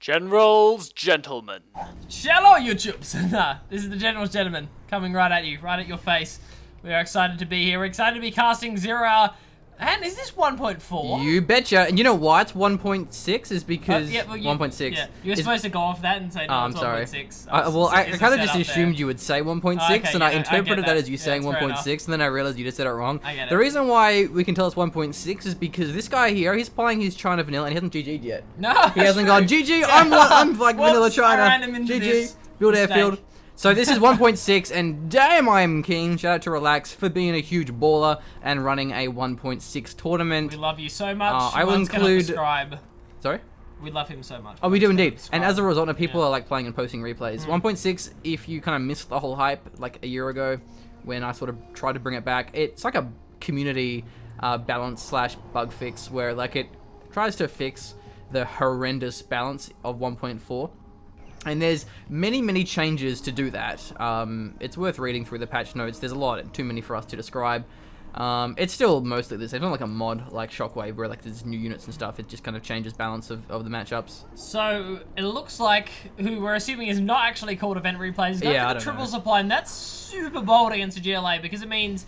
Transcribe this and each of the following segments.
Generals, gentlemen. Hello, YouTubes! This is the Generals Gentlemen coming right at you, right at your face. We are excited to be here. We're excited to be casting 0 hour. And is this 1.4? You betcha. And you know why it's 1.6 is because 1.6. Yeah, you were supposed to go off that and say no, it's 1.6. I kind of just assumed you would say 1.6, okay, and yeah, I interpreted that as you saying that's fair 1.6, and then I realized you just said it wrong. I get it. The reason why we can tell it's 1.6 is because this guy here, he's playing his China vanilla, and he hasn't GG'd yet. No, he hasn't gone GG. I'm like vanilla China. GG. This Build mistake. airfield. So this is 1.6, and damn, I'm keen. Shout out to Relax for being a huge baller and running a 1.6 tournament. We love you so much. I will include. Subscribe. Sorry. We love him so much. Oh, we do indeed. And as a result, people are like playing and posting replays. 1.6, if you kind of missed the whole hype like a year ago when I sort of tried to bring it back, it's like a community balance / bug fix where like it tries to fix the horrendous balance of 1.4. And there's many changes to do that. It's worth reading through the patch notes. There's a lot, too many for us to describe. It's still mostly the same. It's not like a mod like Shockwave where like there's new units and stuff. It just kind of changes balance of the matchups. So it looks like who we're assuming is not actually called event replays is going for the triple supply, and that's super bold against the GLA because it means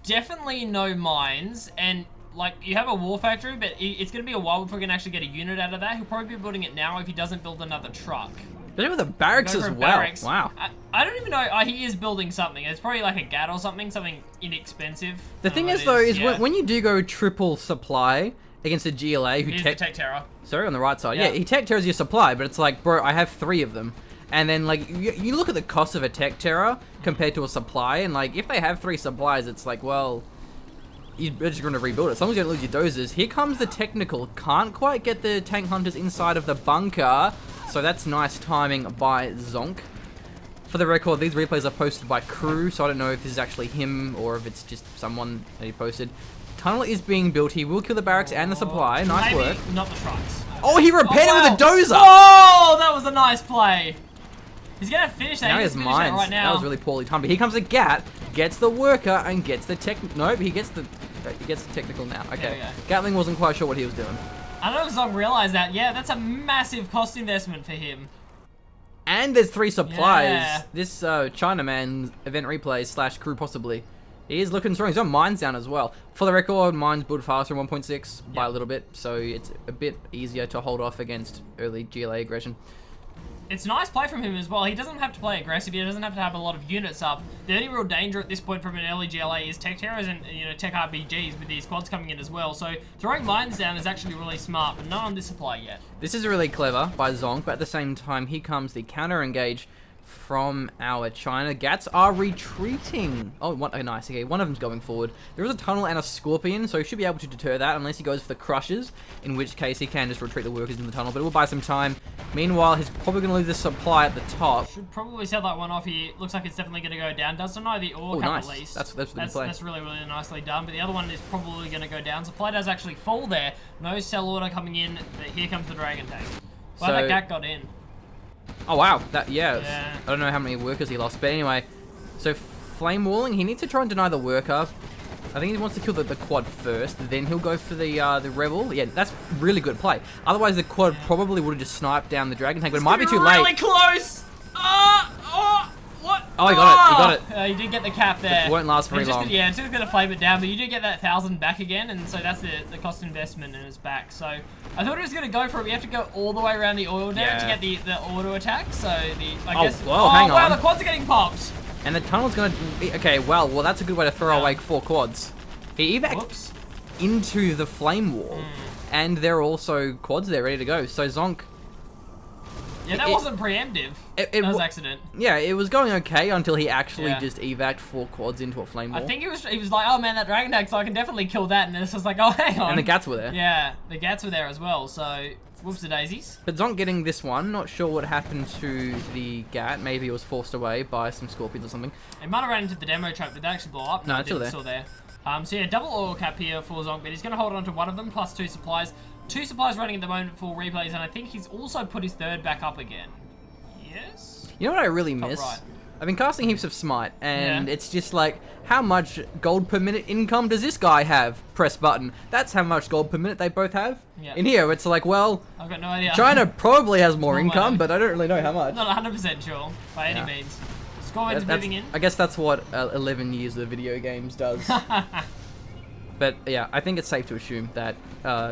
definitely no mines and like you have a war factory, but it's going to be a while before we can actually get a unit out of that. He'll probably be building it now if he doesn't build another truck. But with the barracks as well. Barracks. Wow. I don't even know. He is building something. It's probably like a GAT or something inexpensive. The thing is, though, is when you do go triple supply against a GLA who tech terror. Sorry, on the right side. Yeah, he tech terrors your supply, but it's like, bro, I have 3 of them. And then, like, you look at the cost of a tech terror compared to a supply, and, like, if they have 3 supplies, it's like, well, you're just going to rebuild it. As long as you don't lose your dozers. Here comes the technical. Can't quite get the tank hunters inside of the bunker. So that's nice timing by Zonk. For the record, these replays are posted by crew, so I don't know if this is actually him or if it's just someone that he posted. Tunnel is being built. He will kill the barracks and the supply. Nice work. Not the trucks. Oh, he repaired it with a dozer! Oh, that was a nice play. He's going to finish that. Now he has mines. Right now. That was really poorly timed. But here comes the GAT, gets the worker, and gets the tech... Nope, he gets the technical now. Okay. Gatling wasn't quite sure what he was doing. I don't know if Zonk realized that. Yeah, that's a massive cost investment for him. And there's 3 supplies. Yeah. This Chinaman event replay / crew possibly. He is looking strong. He's got mines down as well. For the record, mines build faster in 1.6 by a little bit, so it's a bit easier to hold off against early GLA aggression. It's a nice play from him as well. He doesn't have to play aggressive. He doesn't have to have a lot of units up. The only real danger at this point from an early GLA is tech terrors and tech RPGs with these squads coming in as well. So throwing mines down is actually really smart, but not on this supply yet. This is really clever by Zonk, but at the same time, here comes the counter engage from our China. Gats are retreating. Oh, nice. Okay, one of them's going forward. There is a tunnel and a scorpion, so he should be able to deter that unless he goes for the crushers, in which case he can just retreat the workers in the tunnel, but it will buy some time. Meanwhile, he's probably going to leave the supply at the top. Should probably sell that one off here. Looks like it's definitely going to go down. Doesn't know the ore cap at least. That's really nicely done, but the other one is probably going to go down. Supply does actually fall there. No sell order coming in, but here comes the dragon tank. Well, that GAT got in. Oh wow, I don't know how many workers he lost, but anyway. So flame walling, he needs to try and deny the worker. I think he wants to kill the quad first, then he'll go for the rebel. Yeah, that's really good play. Otherwise, the quad probably would have just sniped down the dragon tank, but it might be too late. Really close. What? Oh, he got it. You did get the cap there. It won't last very long. It's just gonna flame it down, but you do get that 1,000 back again, and so that's the cost investment and it's back. So I thought it was gonna go for it. We have to go all the way around the oil derrick to get the auto attack. So I guess. Whoa, hang on. Wow, the quads are getting popped. And the tunnel's gonna. Okay, well, that's a good way to throw away 4 quads. He evac into the flame wall, and there are also quads there ready to go. So Zonk. Yeah, that wasn't preemptive. That was accident. Yeah, it was going okay until he actually just evac'd 4 quads into a flame wall. I think he was like, oh man, that dragon tank, so I can definitely kill that. And it's just like, oh, hang on. And the GATs were there. Yeah, the GATs were there as well. So, whoops the daisies. But Zonk getting this one, not sure what happened to the GAT. Maybe it was forced away by some scorpions or something. It might have ran into the demo trap. Did that actually blow up? No, it's still there. So yeah, double oil cap here for Zonk, but he's going to hold on to one of them, plus 2 supplies. 2 supplies running at the moment for replays, and I think he's also put his 3rd back up again. Yes? You know what I really miss? I've been casting heaps of smite, and it's just like, how much gold per minute income does this guy have? Press button. That's how much gold per minute they both have. Yeah. In here, it's like, well, I've got no idea. China probably has more income, but I don't really know how much. Not 100% sure, by any means. Scoreboard's moving in. I guess that's what 11 years of video games does. But yeah, I think it's safe to assume that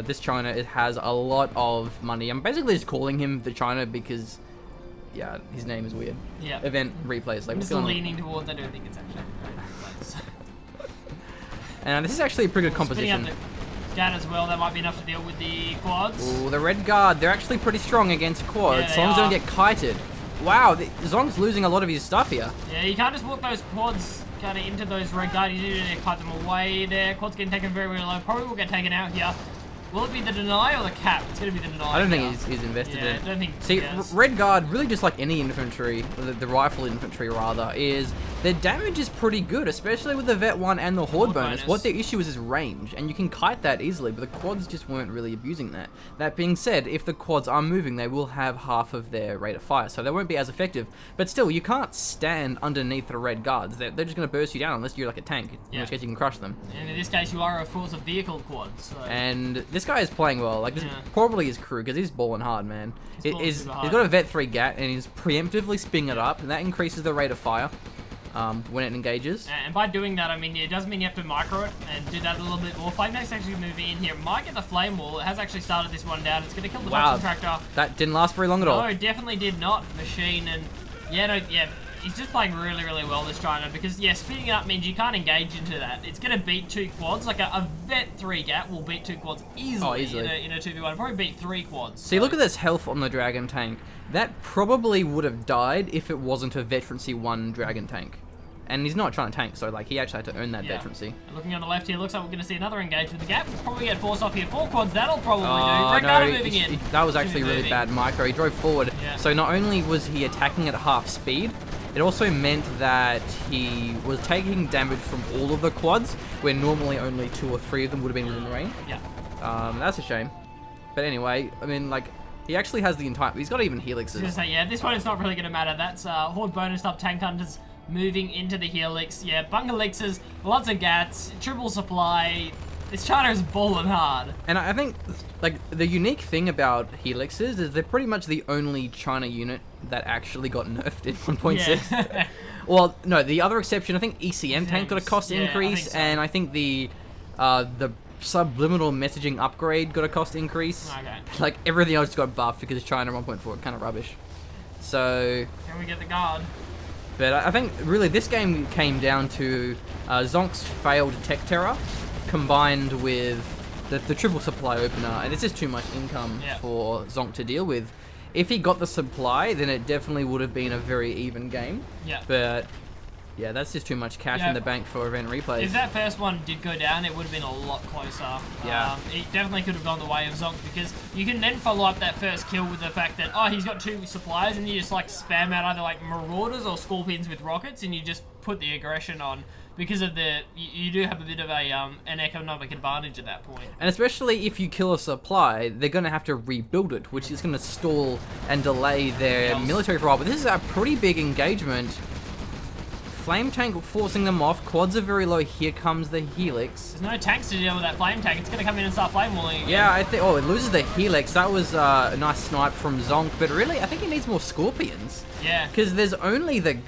this China, it has a lot of money. I'm basically just calling him the China because, yeah, his name is weird. Yeah. Event replays. Like, I'm just leaning towards, I don't think it's actually a replays. And this is actually a pretty good composition. Spinning up the Gat as well, that might be enough to deal with the quads. Ooh, the red guard, they're actually pretty strong against quads, Yeah, as long as they don't get kited. Wow, Zonk's losing a lot of his stuff here. Yeah, you can't just walk those quads kind of into those red guard. You need to cut them away there. Quads getting taken very, very low. Probably will get taken out here. Will it be the deny or the cap? It's going to be the deny. I don't think he's invested in it. I don't think See, red guard, really just like any infantry, the rifle infantry rather, is their damage is pretty good, especially with the Vet 1 and the Horde bonus. What their issue is range, and you can kite that easily, but the quads just weren't really abusing that. That being said, if the quads are moving, they will have half of their rate of fire, so they won't be as effective. But still, you can't stand underneath the red guards. They're just going to burst you down unless you're like a tank, in which case you can crush them. And in this case, you are, of course, a vehicle quad. So. And this guy is playing well. Like, this is probably his crew, because he's balling hard, man. He's got a Vet 3 Gat, and he's preemptively spinning it up, and that increases the rate of fire when it engages. And by doing that, I mean, it does mean you have to micro it and do that a little bit more. Flame Tank's actually moving in here. Might get the Flame Wall. It has actually started this one down. It's going to kill the Toxin Tractor. That didn't last very long at all. No, definitely did not. Machine and... He's just playing really, really well, this China, because, speeding it up means you can't engage into that. It's going to beat 2 quads. Like, a Vet 3 Gat will beat 2 quads easily, in a 2v1. Probably beat 3 quads. See, look at this health on the Dragon Tank. That probably would have died if it wasn't a Veterancy 1 Dragon Tank. And he's not trying to tank, so, like, he actually had to earn that veterancy. And looking on the left here, looks like we're going to see another engage with the Gap. We'll probably get forced off here. 4 quads, that'll probably do. Red Guard moving in. That was actually really bad micro. He drove forward. So not only was he attacking at half speed, it also meant that he was taking damage from all of the quads, where normally only 2 or 3 of them would have been within range. That's a shame. But anyway, I mean, like, he actually has the entire... He's got even helixes. This one is not really going to matter. That's Horde bonus up Tank Hunters moving into the helix. Bunker elixers, lots of gats, triple supply. This China is balling hard. And I think, like, the unique thing about helixes is they're pretty much the only China unit that actually got nerfed in 1.6. Well, no, the other exception, I think ECM tank got a cost increase, and I think the subliminal messaging upgrade got a cost increase. Like, everything else got buffed because China 1.4 kind of rubbish. So... Can we get the guard? But I think, really, this game came down to Zonk's failed tech terror, combined with the triple supply opener, and it's just too much income for Zonk to deal with. If he got the supply, then it definitely would have been a very even game. But yeah, that's just too much cash in the bank for event replays. If that first one did go down, it would have been a lot closer. It definitely could have gone the way of Zonk, because you can then follow up that first kill with the fact that, he's got 2 supplies, and you just like spam out either like Marauders or Scorpions with rockets, and you just put the aggression on. Because of you do have a bit of an economic advantage at that point. And especially if you kill a supply, they're going to have to rebuild it, which is going to stall and delay their military for a while. But this is a pretty big engagement. Flame tank forcing them off. Quads are very low. Here comes the helix. There's no tanks to deal with that flame tank. It's going to come in and start flame walling again. Yeah, I think... Oh, it loses the helix. That was a nice snipe from Zonk. But really, I think he needs more Scorpions. Yeah. Because there's only the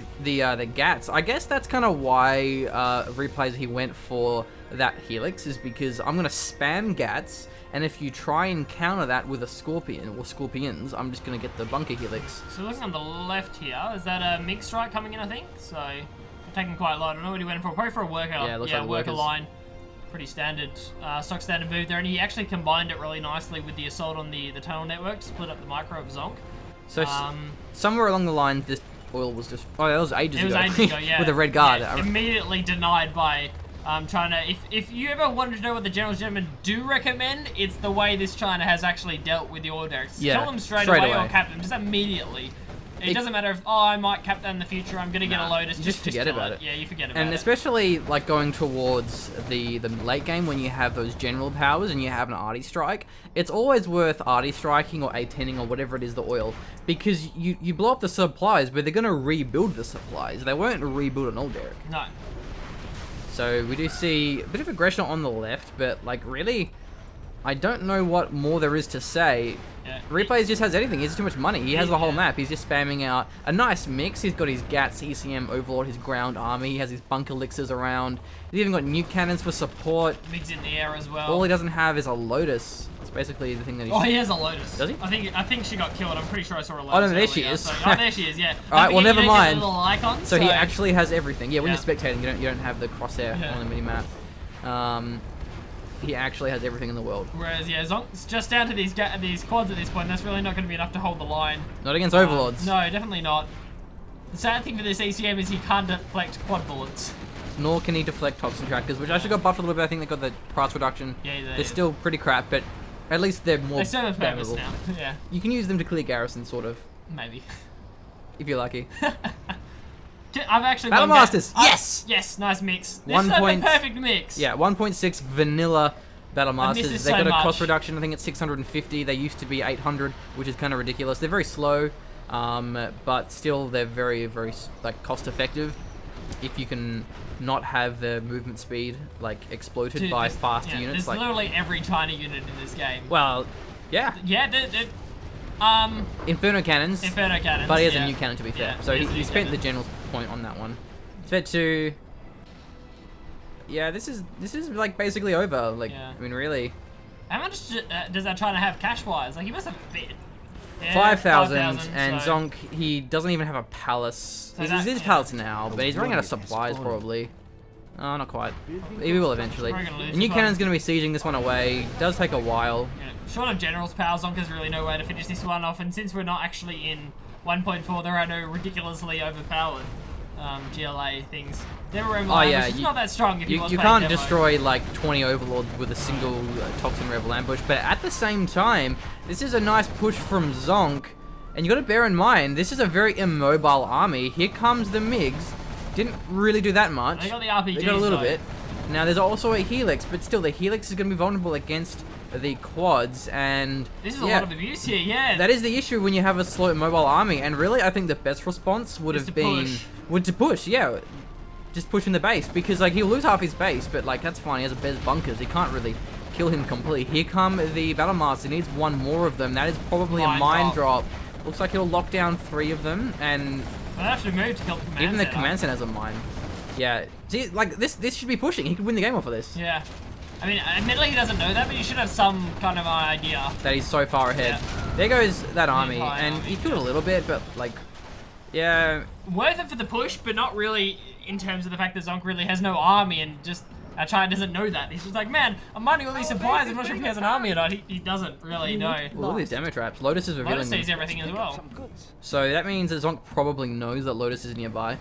Gats. I guess that's kind of why replays he went for that helix, is because I'm going to spam Gats, and if you try and counter that with a Scorpion or Scorpions, I'm just going to get the bunker helix. So looking on the left here, is that a MiG strike coming in, I think? So taking quite a lot. I don't know what he went for. Probably for a worker. Yeah, it looks like worker line. Pretty standard, stock standard move there, and he actually combined it really nicely with the assault on the tunnel network to split up the micro of Zonk. So somewhere along the line, this oil was just... Oh, that was ages ago. It was ages ago, yeah. With a red guard. Yeah, immediately denied by China. If you ever wanted to know what the Generals/Gentlemen do recommend, it's the way this China has actually dealt with the oil derricks. Kill them straight away or cap them, just immediately. It doesn't matter if, I might captain in the future, I'm going to get a Lotus. Just forget about it. Yeah, you forget about it. And especially, like, going towards the late game when you have those general powers and you have an arty strike, it's always worth arty striking or A10ing or whatever it is, the oil, because you blow up the supplies, but they're going to rebuild the supplies. They won't rebuild an old Derek. No. So we do see a bit of aggression on the left, but, like, really, I don't know what more there is to say. Yeah. Replays just has anything. He has too much money. He has the whole map. He's just spamming out a nice mix. He's got his GATs, ECM, Overlord, his ground army. He has his bunker elixirs around. He's even got nuke cannons for support. Migs in the air as well. All he doesn't have is a Lotus. That's basically the thing that he... Oh, he has a Lotus. Does he? I think she got killed. I'm pretty sure I saw a Lotus. Oh, no, there earlier, she is. So, oh, there she is, yeah. Alright, well, never mind. Icon, so he actually has everything. Yeah, when Yeah. you're spectating, you don't have the crosshair on the minimap. He actually has everything in the world. Whereas, yeah, Zonk's just down to these quads at this point. That's really not going to be enough to hold the line. Not against Overlords. No, definitely not. The sad thing for this ECM is he can't deflect quad bullets. Nor can he deflect Toxin Trackers, which actually got buffed a little bit. I think they got the price reduction. Yeah, they're still pretty crap, but at least they're more They serve a purpose spammable. now. Yeah, You can use them to clear garrisons, sort of, maybe. if you're lucky. I've actually Battle won Masters! Yes! Yes, nice mix. This One is the point- perfect mix. Yeah, 1.6 vanilla Battle I miss Masters. this They so got a much. cost reduction. I think it's 650. They used to be 800, which is kind of ridiculous. They're very slow, but still they're very, very like cost effective. If you can not have the movement speed like exploited Dude, by there's- faster yeah, units, There's like literally every tiny unit in this game. well, yeah, Yeah, Inferno cannons. Inferno cannons. But he has yeah. a new cannon, to be fair. Yeah, So he has a he new spent cannon. the general's point on that one. Spent to... Yeah, this is like basically over. Like, Yeah. I mean, really. How much does that China have cash-wise? Like, he must have a bit. Yeah, 5,000, 5,000, and so- Zonk, he doesn't even have a palace. So He's that- his yeah. palace now, but he's running out of supplies probably. Oh, not quite. He will eventually. We're gonna lose The new this one. cannon's going to be sieging this one away. Does take a while. Yeah. Short of General's power, Zonk has really no way to finish this one off, and since we're not actually in 1.4, there are no ridiculously overpowered GLA things. There were Oh, yeah, which is you- not that strong if You he was can't playing demo. destroy like 20 overlords with a single Toxin Rebel ambush, but at the same time, this is a nice push from Zonk, and you got to bear in mind, this is a very immobile army. Here comes the MiGs. Didn't really do that much. They got the RPGs, They got a little though. bit. Now there's also a Helix, but still the Helix is going to be vulnerable against the quads, and This is a lot of abuse here, yeah. that is the issue when you have a slow immobile army, and really I think the best response would Is have to been push. to push, yeah. Just pushing the base, because like he'll lose half his base, but like that's fine, he has a Bez bunkers, he can't really kill him completely. Here come the Battle Master, he needs one more of them, that is probably a mine drop. Looks like he'll lock down 3 of them, and They'll have to move to kill the command even the center. command center has a mine. Yeah, see, like this should be pushing, he could win the game off of this. Yeah. I mean, admittedly he doesn't know that, but he should have some kind of idea. That he's so far ahead. Yeah. There goes that army, entire and army, he killed a little bit, but like, yeah, Worth it for the push, but not really in terms of the fact that Zonk really has no army and just China doesn't know that. He's just like, man, I'm mining all these supplies, I'm not sure if he has an army or not. He doesn't really know. well, all these demo traps. Lotus is revealing Lotus them. sees everything as well. So that means that Zonk probably knows that Lotus is nearby.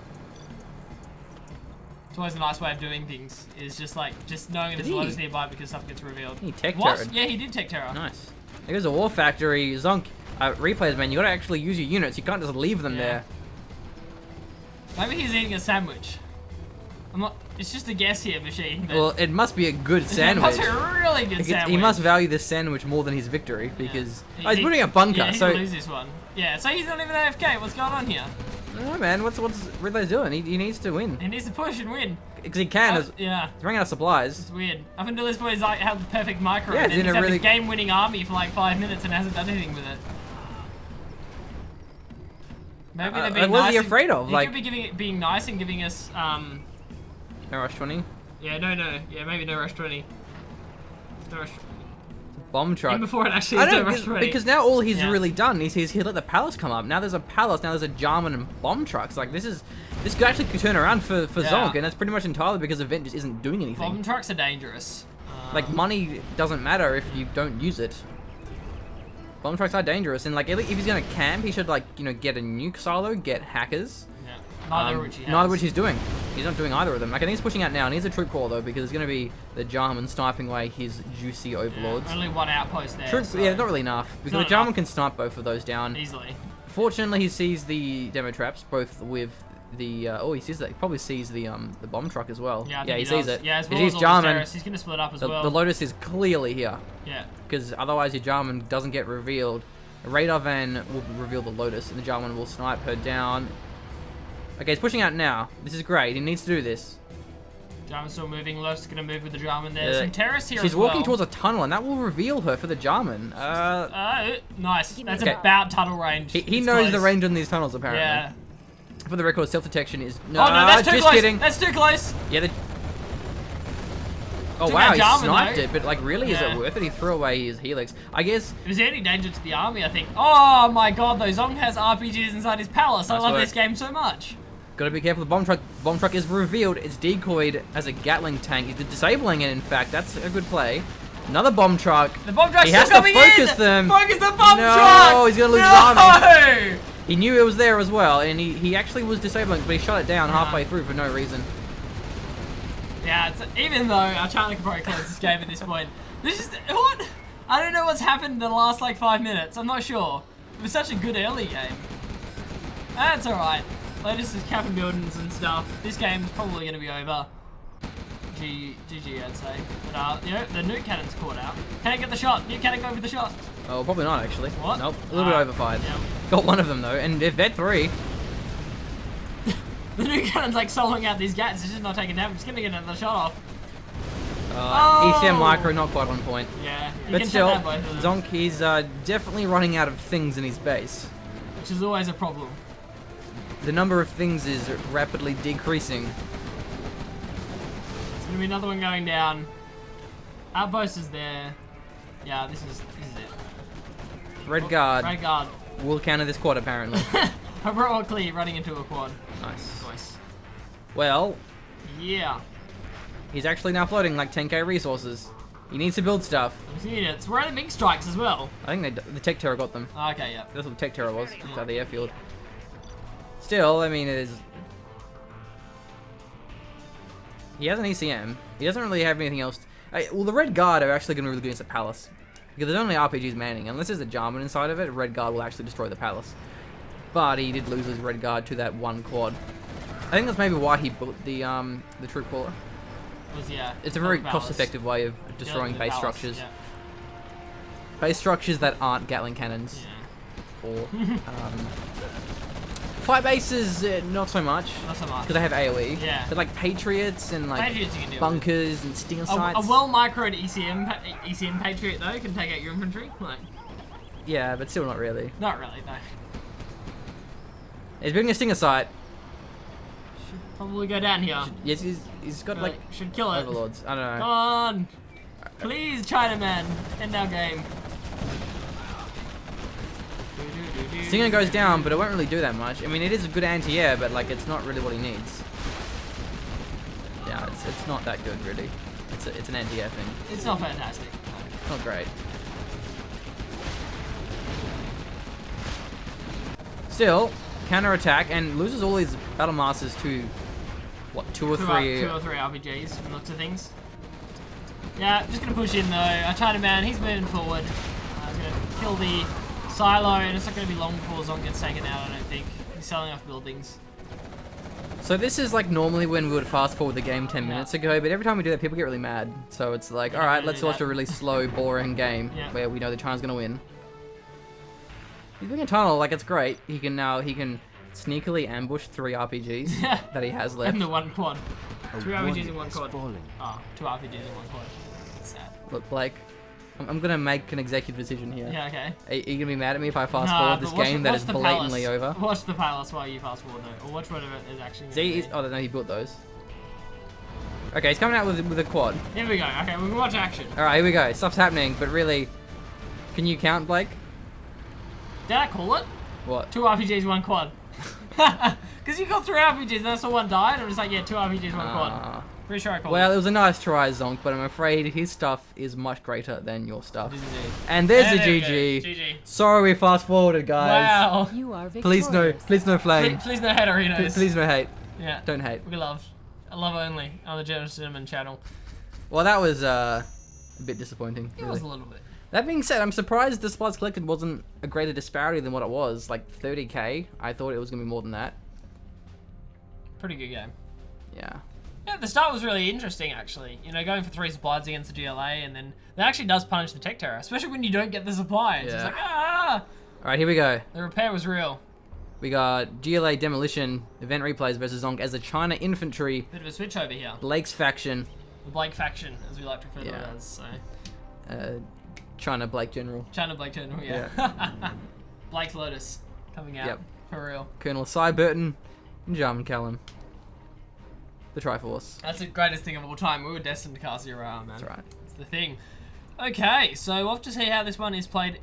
It's always a nice way of doing things, is just like, just knowing there's Did he? Lotus nearby because stuff gets revealed. He tech What? turret. Yeah, he did Tech Terror. Nice. There's a war factory. Zonk, replays, man, you gotta actually use your units. You can't just leave them Yeah. there. Maybe he's eating a sandwich. I'm not, it's just a guess here, Machine. But Well, it must be a good it sandwich. must be a really good sandwich. He must value this sandwich more than his victory, because... Yeah. Oh, he's putting a bunker, Yeah, he so... can lose this one. Yeah, so he's not even AFK. What's going on here? I don't know, man, what's Ridley's doing? He needs to win. He needs to push and win. Because he can. Oh, yeah. He's running out of supplies. It's weird. Up until this point, he's like had the perfect micro, Yeah, and he's then in he's a had really- the game-winning army for like 5 minutes and hasn't done anything with it. Maybe they're being what is nice. he afraid of? He Like, could be being nice and giving us no rush 20. Yeah, no. Yeah, maybe no rush 20. No rush. Bomb truck. Even before it actually I is no don't rush 20. because now all he's Yeah. really done is he's let the palace come up. Now there's a palace. Now there's a Jarman and bomb trucks. Like this could actually turn around for Yeah. Zonk, and that's pretty much entirely because Event just isn't doing anything. Bomb trucks are dangerous. Like money doesn't matter if you don't use it. Bomb trucks are dangerous, and like if he's gonna camp, he should like get a nuke silo, get hackers. Yeah. Neither of which he has. Neither of which he's doing. He's not doing either of them. Like I think he's pushing out now. And he's a troop call though, because it's gonna be the Jarman sniping away his juicy Yeah, overlords. only one outpost there. Troop, so yeah, not really enough because not the Jarman enough. can snipe both of those down. easily. Fortunately, he sees the demo traps, both with the he sees that. He probably sees the bomb truck as well. Yeah, he sees it. Yeah, as well he as sees all the Jarman. terrorists. He's gonna split up as well. The Lotus is clearly here. Yeah. Because otherwise your Jarman doesn't get revealed. A radar van will reveal the Lotus, and the Jarman will snipe her down. Okay, he's pushing out now. This is great. He needs to do this. Jarman's still moving. Lotus is gonna move with the Jarman. There's some terrorists here She's as well. walking towards a tunnel, and that will reveal her for the Jarman. Nice. That's Okay. about tunnel range. He knows the range on these tunnels, apparently. Yeah. For the record, self-detection is... No, that's too just close. kidding. That's too close. Yeah, Oh Took wow, out he Jarman, sniped though. it, but like really, is it worth it? He threw away his helix. I guess... It was any danger to the army, I think. Oh my god, though. Zonk has RPGs inside his palace. I love this game so much. Gotta be careful. The bomb truck. Bomb truck is revealed. It's decoyed as a Gatling tank. He's disabling it. In fact, that's a good play. Another bomb truck. The bomb truck's He has still to coming focus in. them. Focus the bomb No, truck. he's gonna lose his army. He knew it was there as well, and he actually was disabling, but he shot it down halfway through for no reason. Yeah, even though our channel could probably close this game at this point. This is what I don't know what's happened in the last like 5 minutes. I'm not sure. It was such a good early game. That's all right. Lotus is capping buildings and stuff. This game is probably going to be over. GG, I'd say. But you know, the nuke cannon's caught out. Can I get the shot? Nuke cannon go for the shot. Oh, probably not actually. What? Nope, a little bit overfired. Yeah. Got one of them though, and they're vet 3. The nuke cannon's like soloing out these gats. It's just not taking damage. It's going to get another shot off. ECM micro not quite on point. Yeah, But still, Zonk is definitely running out of things in his base. Which is always a problem. The number of things is rapidly decreasing. It's gonna be another one going down. Outpost is there. Yeah, this is it. Red guard. Red guard. Will counter this quad apparently. Heroically running into a quad. Nice. Nice. Well, yeah. he's actually now floating like 10k resources. He needs to build stuff. Units. Where are the big strikes as well? I think the Tech Terror got them. Okay, yeah. That's what the Tech Terror was. It's out the airfield. Still, I mean, it is... He has an ECM. He doesn't really have anything else. Well, the Red Guard are actually going to be really good against the Palace. Because there's only RPGs manning. Unless there's a Jarman inside of it, Red Guard will actually destroy the Palace. But he did lose his Red Guard to that one quad. I think that's maybe why he built the Troop Caller. It's a very cost-effective way of destroying base structures. Yeah. Base structures that aren't Gatling cannons. Yeah. Or fight bases, not so much. Not so much. Because they have AoE. Yeah. But like Patriots and like Patriots you can deal bunkers and stinger sites. A well-microed ECM Patriot though can take out your infantry. Like. Yeah, but still not really. Not really, no. He's building a stinger site. Should probably go down here. Yes, he's got like should kill it. overlords. I don't know. Come on, please, Chinaman, end our game. Stinger goes down, but it won't really do that much. I mean, it is a good anti-air, but like it's not really what he needs. Yeah, it's not that good really. It's an anti-air thing. It's not fantastic. It's not great. Still, counter-attack and loses all his battle masters to what, two or three RPGs from lots of things. Yeah, just gonna push in though. Our Chinaman, he's moving forward. He's gonna kill the silo, and it's not gonna be long before Zonk gets taken out. I don't think he's selling off buildings. So this is like normally when we would fast forward the game 10 minutes ago, but every time we do that, people get really mad. So it's like, all right, let's watch a really slow, boring game where we know the China's gonna win. He's doing a tunnel, like it's great. He can sneakily ambush 3 RPGs that he has left. And the one quad. 3 RPGs in one quad. Oh, 2 RPGs in one quad. It's sad. Look, Blake, I'm gonna make an executive decision here. Yeah, okay. Are you gonna be mad at me if I fast forward this game that is blatantly over? Watch the palace while you fast forward though, or watch whatever is actually. See, oh no, he built those. Okay, he's coming out with a quad. Here we go. Okay, we can watch action. All right, here we go. Stuff's happening, but really, can you count, Blake? Did I call it? What? 2 RPGs, 1 quad. Because you got 3 RPGs and that's the one died, and it was like, yeah, 2 RPGs, 1 quad. Pretty sure I called Well, it. it was a nice try, Zonk, but I'm afraid his stuff is much greater than your stuff. Indeed. And there's the there GG. GG. Sorry we fast forwarded, guys. Wow. You are victorious. Please no flame. Please no hate arenas. Please no hate. Yeah. Don't hate. We love. I love only on the GeneralsGentlemen channel. Well, that was a bit disappointing. It Really. was a little bit. That being said, I'm surprised the supplies collected wasn't a greater disparity than what it was. Like 30k. I thought it was going to be more than that. Pretty good game. Yeah. Yeah, the start was really interesting, actually. You know, going for 3 supplies against the GLA, and then that actually does punish the tech terror, especially when you don't get the supplies. Yeah. It's like, ah! Alright, here we go. The repair was real. We got GLA Demolition, Event Replays versus Zonk as the China Infantry. Bit of a switch over here. Blake's faction. The Blake faction, as we like to refer to it as. So. China Blake General. China Blake General, yeah. Blake's Lotus coming out. Yep. For real. Colonel Cy Burton and Jarman Callum. The Triforce. That's the greatest thing of all time. We were destined to cast your arm, man. That's right. That's the thing. Okay, so we'll have to see how this one is played.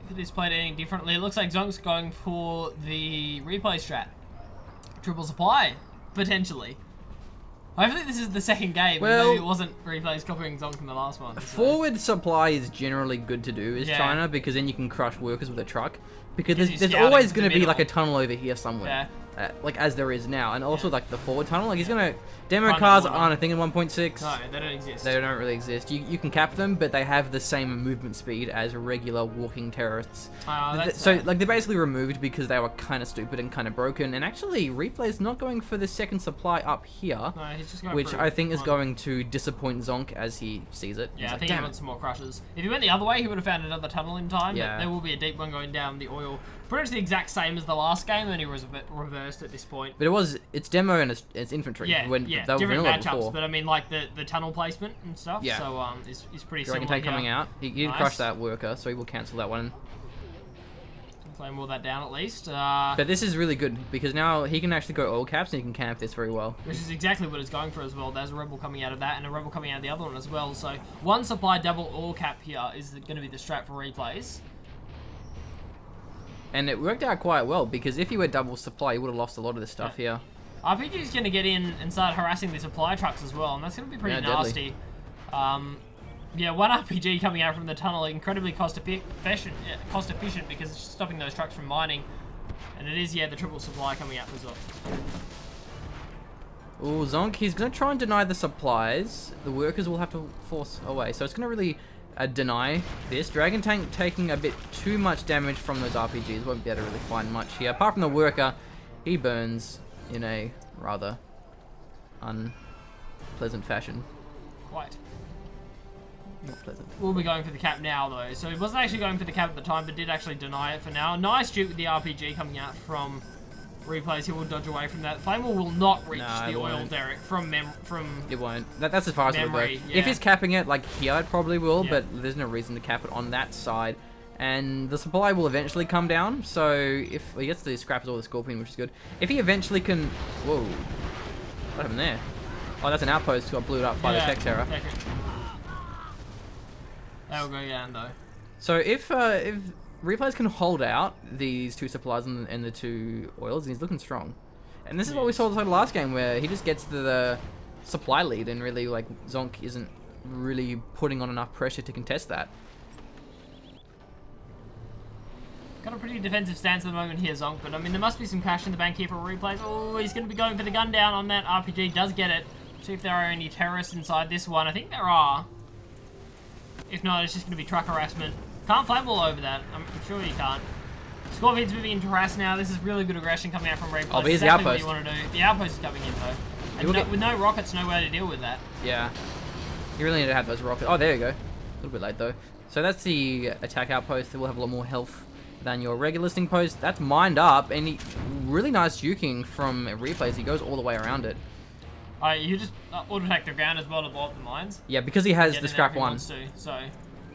If it is played any differently. It looks like Zonk's going for the replay strat. Triple supply, potentially. Hopefully this is the second game. Well, maybe it wasn't replays copying Zonk in the last one. So. Forward supply is generally good to do, China, because then you can crush workers with a truck. Because there's always going to be like a tunnel over here somewhere. Yeah. Like as there is now, and also like the forward tunnel. Like he's gonna demo cars aren't a thing in 1.6. No, they don't exist. They don't really exist. You can cap them, but they have the same movement speed as regular walking terrorists. So like they're basically removed because they were kind of stupid and kind of broken. And actually, Replay's not going for the second supply up here, no, he's just going which I think is going to disappoint Zonk as he sees it. Yeah, he's I like, think he wants some more crushes. If he went the other way, he would have found another tunnel in time. Yeah. But there will be a deep one going down the oil. Pretty much the exact same as the last game, and he was a bit reversed at this point. But it's demo and it's infantry. Yeah, when yeah, they were different vanilla matchups. before. But I mean, like the tunnel placement and stuff. Yeah. So is pretty Dragon similar. tank coming out. He did Nice. crush that worker, so he will cancel that one. Claim all that down at least. But this is really good because now he can actually go all caps and he can camp this very well. Which is exactly what it's going for as well. There's a rebel coming out of that and a rebel coming out of the other one as well. So one supply double all cap here is going to be the strat for replays. And it worked out quite well because if he were double supply, he would have lost a lot of this stuff here. RPG is going to get in and start harassing the supply trucks as well, and that's going to be pretty nasty. Yeah, one RPG coming out from the tunnel, incredibly cost efficient because it's stopping those trucks from mining. And it is, yeah, the triple supply coming out as well. Ooh, Zonk, he's going to try and deny the supplies. The workers will have to force away. So it's going to really deny this. Dragon Tank taking a bit too much damage from those RPGs. Won't be able to really find much here. Apart from the worker, he burns in a rather unpleasant fashion. Quite. Not pleasant. We'll be going for the cap now, though. So he wasn't actually going for the cap at the time, but did actually deny it for now. Nice dupe with the RPG coming out from replays. He will dodge away from that. Flamewall will not reach the oil derrick from It won't. That's as far as it'll go. yeah. If he's capping it, like here, it probably will, but there's no reason to cap it on that side. And the supply will eventually come down, so if he gets the scraps or the Scorpion, which is good. If he eventually can... Whoa. What happened there? Oh, that's an outpost who got blew up by the Tech Terror. That will go down, though. So if Replays can hold out these two supplies and the two oils, he's looking strong. And this is what we saw the last game, where he just gets the supply lead, and really, like, Zonk isn't really putting on enough pressure to contest that. Got a pretty defensive stance at the moment here, Zonk, but I mean, there must be some cash in the bank here for replays. Oh, he's going to be going for the gun down on that. RPG does get it. See if there are any terrorists inside this one. I think there are. If not, it's just going to be truck harassment. Can't flamewall over that. I'm sure you can't. Scorpion's moving into harass now. This is really good aggression coming out from replays. Oh, but here's exactly the outpost. What you want to do. The outpost is coming in, though. And with no rockets, no way to deal with that. Yeah. You really need to have those rockets. Oh, there you go. A little bit late, though. So that's the attack outpost. It will have a lot more health than your regular listing post. That's mined up, and really nice juking from replays. He goes all the way around it. You just auto-attack the ground as well to blow up the mines. Yeah, because he has the scrap one. So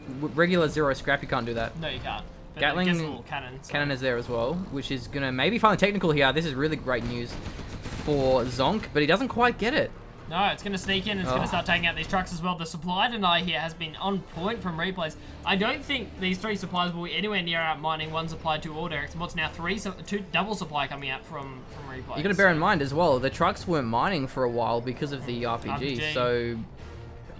regular zero scrap, you can't do that. No, you can't. But Gatling cannon is there as well, which is gonna maybe find the technical here. This is really great news for Zonk, but he doesn't quite get it. No, it's going to sneak in. It's going to start taking out these trucks as well. The supply deny here has been on point from replays. I don't think these three supplies will be anywhere near out mining one supply, two ore derricks. What's now two double supply coming out from replays. You got to bear in mind as well, the trucks weren't mining for a while because of the RPG. So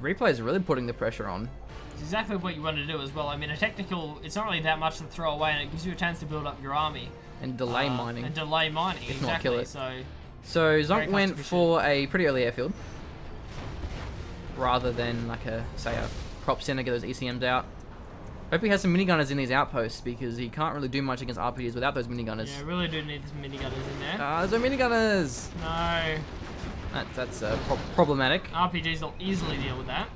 replays are really putting the pressure on. It's exactly what you want to do as well. I mean, a technical, it's not really that much to throw away, and it gives you a chance to build up your army. And delay mining. And delay mining, if exactly. Not kill it. So Zonk went for a pretty early airfield, rather than like say a prop center, get those ECMs out. Hope he has some minigunners in these outposts because he can't really do much against RPGs without those minigunners. Yeah, really do need some minigunners in there. There's no minigunners! No. That's problematic. RPGs will easily deal with that.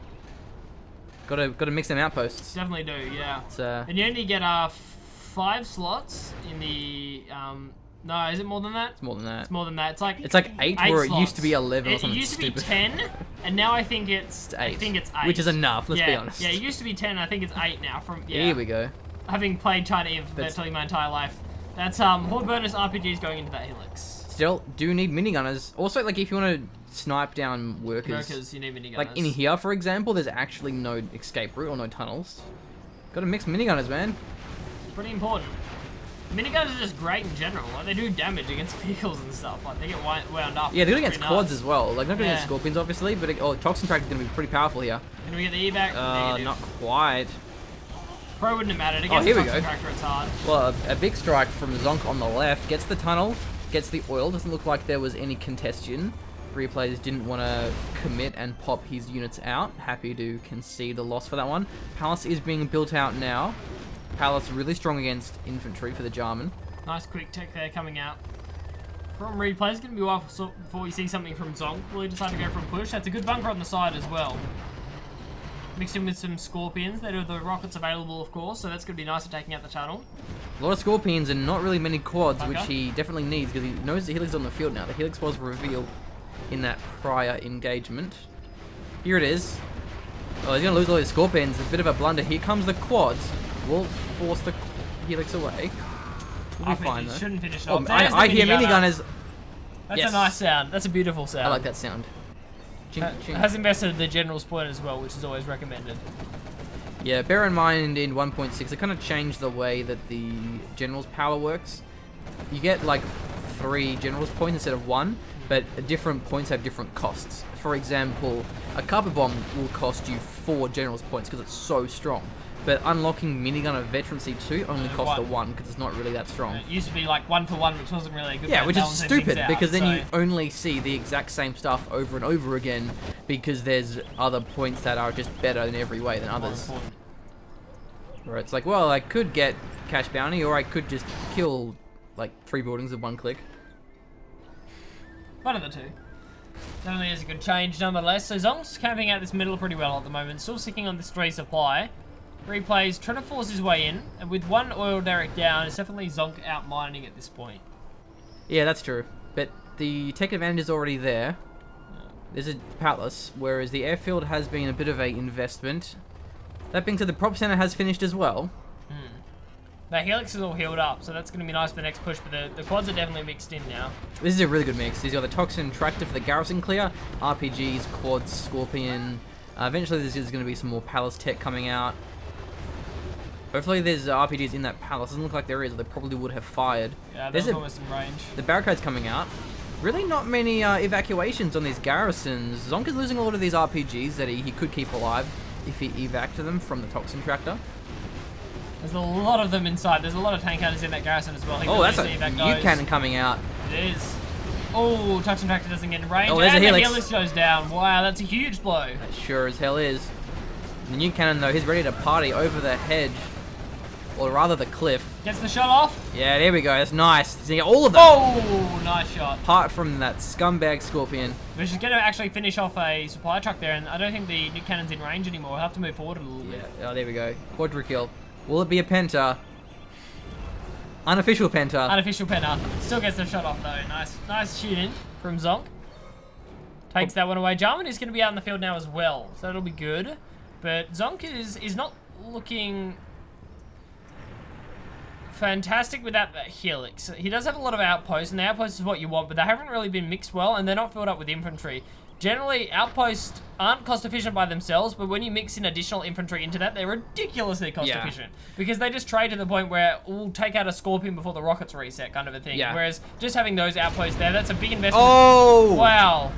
Gotta mix them outposts. Definitely do, yeah. It's, and you only get 5 slots in the no, is it more than that? It's more than that. It's more than that. It's like 8 where slots. it used to be 11 or something. It used stupid. to be 10, and now I think it's 8. I think it's 8. Which is enough, let's be honest. Yeah, it used to be 10, I think it's 8 now from Here we go. Having played China Eve virtually my entire life. That's Horde bonus RPGs going into that Helix. Still, do need minigunners. Also, like, if you want to snipe down workers, you need minigunners. like in here, for example, there's actually no escape route or no tunnels. Gotta mix minigunners, man. It's pretty important. Miniguns are just great in general. Like, they do damage against vehicles and stuff. Like, they get wound up. Yeah, they're good against quads nuts. as well. Like, not good against scorpions, obviously, but Toxin Tractor is gonna be pretty powerful here. Can we get the evac? Not quite. Probably wouldn't have mattered. Against Here we Toxin go. Tractor, it's hard. Well, a big strike from Zonk on the left gets the tunnel, gets the oil. Doesn't look like there was any contestation. Replayers didn't want to commit and pop his units out. Happy to concede the loss for that one. Palace is being built out now. Palace really strong against infantry for the Jarman. Nice quick tech there coming out. From Replay, it's going to be a while before we see something from Zonk. Will he decide to go for a push? That's a good bunker on the side as well. Mixed in with some Scorpions. They do the rockets available, of course, so that's going to be nice for taking out the tunnel. A lot of Scorpions and not really many quads, which he definitely needs because he knows the Helix is on the field now. The Helix was revealed in that prior engagement. Here it is. Oh, he's going to lose all his Scorpions. A bit of a blunder. Here comes the quads. Will force the Helix away. We'll be fine, though. Shouldn't finish off. I hear minigunners. That's a nice sound. That's a beautiful sound. I like that sound. Ching, ching. Has invested the General's point as well, which is always recommended. Yeah, bear in mind in 1.6, they kind of changed the way that the General's power works. You get like 3 General's points instead of 1, but different points have different costs. For example, a carpet bomb will cost you 4 General's points because it's so strong. But unlocking minigun of Veterancy 2 only costs the 1 because it's not really that strong. It used to be like 1 for 1, which wasn't really a good. Yeah, which is stupid because then you only see the exact same stuff over and over again because there's other points that are just better in every way than others. Where it's like, well, I could get cash bounty or I could just kill like 3 buildings with 1 click. One of the two. Definitely is a good change nonetheless. So Zonk's camping out this middle pretty well at the moment, still sticking on this 3 supply. Replays trying to force his way in, and with 1 oil derrick down, it's definitely Zonk out mining at this point. Yeah, that's true. But the tech advantage is already there. There's a palace, whereas the airfield has been a bit of a investment. That being said, the prop center has finished as well. The Helix is all healed up, so that's going to be nice for the next push, but the quads are definitely mixed in now. This is a really good mix. He's got the Toxin Tractor for the garrison clear, RPGs, quads, Scorpion. Eventually there's going to be some more palace tech coming out. Hopefully there's RPGs in that palace. Doesn't look like there is, or they probably would have fired. Yeah, there's almost in range. The barricade's coming out. Really not many evacuations on these garrisons. Zonk is losing a lot of these RPGs that he could keep alive if he evac'd them from the Toxin Tractor. There's a lot of them inside. There's a lot of tank cannons in that garrison as well. Oh, that's a U-cannon coming out. It is. Oh, Toxin Tractor doesn't get in range. Oh, there's and a Helix. The Helix goes down. Wow, that's a huge blow. That sure as hell is. The U-cannon, though, he's ready to party over the hedge. Or rather the cliff. Gets the shot off. Yeah, there we go. That's nice. He's gonna get all of them. Oh, nice shot. Apart from that scumbag Scorpion. Which is going to actually finish off a supply truck there, and I don't think the nuke cannon's in range anymore. We'll have to move forward a little bit. Oh, there we go. Quadra kill. Will it be a penta? Unofficial penta. Unofficial penta. Still gets the shot off though. Nice shooting from Zonk. Takes that one away. Jarman is going to be out in the field now as well, so that'll be good. But Zonk is not looking fantastic with that Helix. He does have a lot of outposts, and the outposts is what you want, but they haven't really been mixed well, and they're not filled up with infantry. Generally, outposts aren't cost efficient by themselves, but when you mix in additional infantry into that, they're ridiculously cost efficient. Because they just trade to the point where we'll take out a Scorpion before the rockets reset, kind of a thing. Yeah. Whereas just having those outposts there, that's a big investment. Oh! Wow.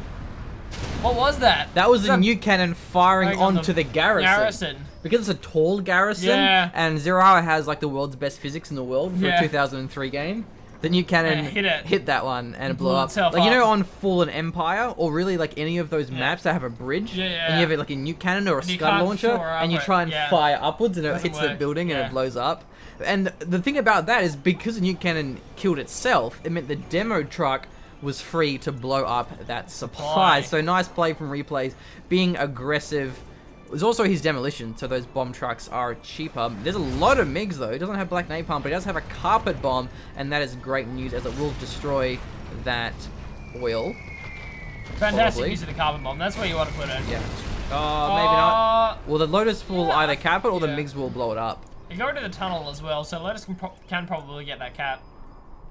What was that? That was a nuke cannon firing onto the garrison. Because it's a tall garrison, and Zero Hour has like the world's best physics in the world for a 2003 game. the nuke cannon hit that one and it blew up. Like, you know, on Fallen Empire, or really like any of those maps that have a bridge, and you have like a nuke cannon or a scud launcher, and you try and fire upwards and it hits the building and it blows up. And the thing about that is because the nuke cannon killed itself, it meant the demo truck was free to blow up that supply. So nice play from Replays, being aggressive. There's also his demolition, so those bomb trucks are cheaper. There's a lot of MiGs though. It doesn't have black napalm, but it does have a carpet bomb, and that is great news as it will destroy that oil. Fantastic use of the carpet bomb. That's where you want to put it. Yeah. Maybe not. Well, the Lotus will either cap it or the MiGs will blow it up. You go into the tunnel as well, so Lotus can probably get that cap.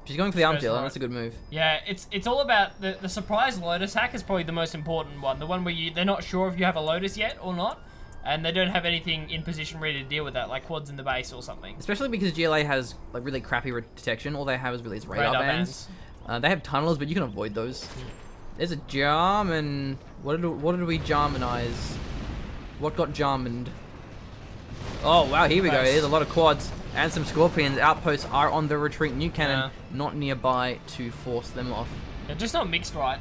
She's going for the arm dealer, and that's a good move. Yeah, it's all about the surprise Lotus hack is probably the most important one. The one where they're not sure if you have a Lotus yet or not, and they don't have anything in position ready to deal with that, like quads in the base or something. Especially because GLA has like really crappy detection. All they have is really radar bands. They have tunnels, but you can avoid those. There's a Jarman. What did we Jarmanize? What got Jarmaned? Oh wow, here we go. There's a lot of quads and some Scorpions. Outposts are on the retreat. Nuke cannon not nearby to force them off. Yeah, just not mixed right.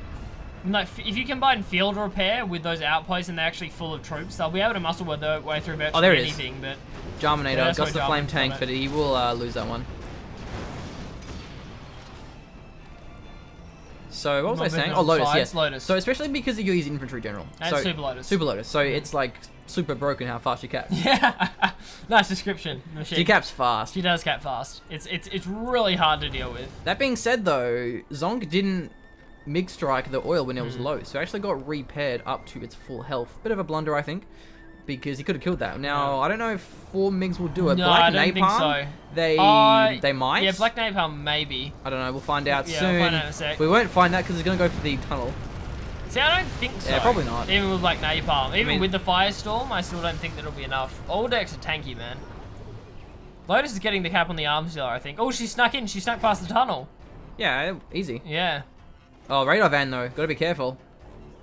Like, if you combine field repair with those outposts and they're actually full of troops, they'll be able to muscle their way through virtually anything. But Jarminator got the flame tank, but he will lose that one. So what was I saying? Oh, Lotus, yes. Lotus. So especially because you use infantry general. And so, Super Lotus. Super Lotus. So it's like super broken how fast she caps. Yeah. Nice description. Machine. She caps fast. She does cap fast. It's really hard to deal with. That being said though, Zonk didn't MiG strike the oil when it was low, so it actually got repaired up to its full health. Bit of a blunder, I think, because he could have killed that. Now, I don't know if 4 MiGs will do it. No, Black I don't Napalm, think so. They might. Yeah, Black Napalm maybe. I don't know, we'll find out soon. We'll find out in a sec. We won't find out because he's going to go for the tunnel. See, I don't think so. Yeah, probably not. Even with Black Napalm. Even with the Firestorm, I still don't think that'll be enough. All decks are tanky, man. Lotus is getting the cap on the arms dealer, I think. Oh, she snuck in. She snuck past the tunnel. Yeah, easy. Yeah. Oh, radar van though. Gotta be careful.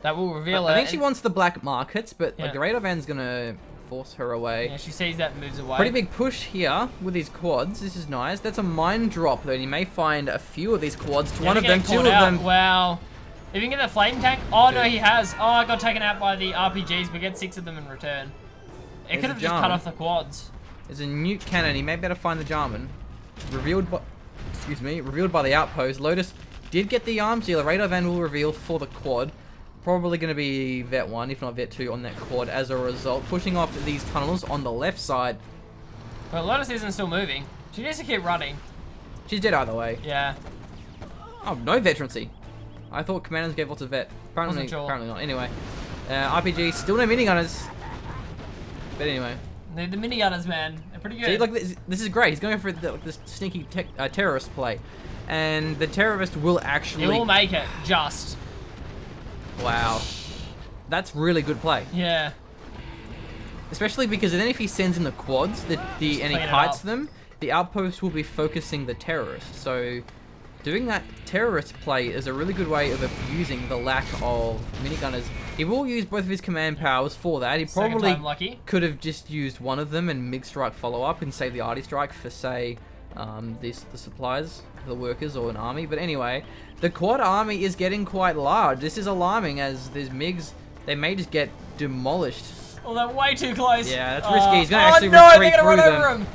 That will reveal I think she wants the black markets, but like the radar van's gonna force her away. Yeah, she sees that and moves away. Pretty big push here with these quads. This is nice. That's a mine drop though. You may find a few of these quads. One of them, 2 of them. Wow. If you can get the flame tank. Oh no, he has. Oh, I got taken out by the RPGs, but get 6 of them in return. It could have just cut off the quads. There's a nuke cannon. He may be able to find the Jarman. Revealed by the outpost. Lotus did get the arms dealer. Radar van will reveal for the quad. Probably going to be Vet 1, if not Vet 2 on that quad as a result. Pushing off these tunnels on the left side. Well, Lotus isn't still moving. She needs to keep running. She's dead either way. Yeah. Oh, no veterancy. I thought commanders gave lots of vet. Apparently not. Anyway. RPG, still no minigunners. But anyway. The minigunners, man. They're pretty good. See, like, this is great. He's going for this sneaky terrorist play. And the terrorist will actually... He will make it, just. Wow. That's really good play. Yeah. Especially because then if he sends in the quads and he kites them, the outpost will be focusing the terrorists. So doing that terrorist play is a really good way of abusing the lack of minigunners. He will use both of his command powers for that. He probably could have just used one of them and MiG strike follow up and save the arty strike for, say, the supplies, the workers, or an army. But anyway, the quad army is getting quite large. This is alarming as these MiGs, they may just get demolished. Oh, they're way too close. Yeah, that's risky. He's going to actually retreat through them.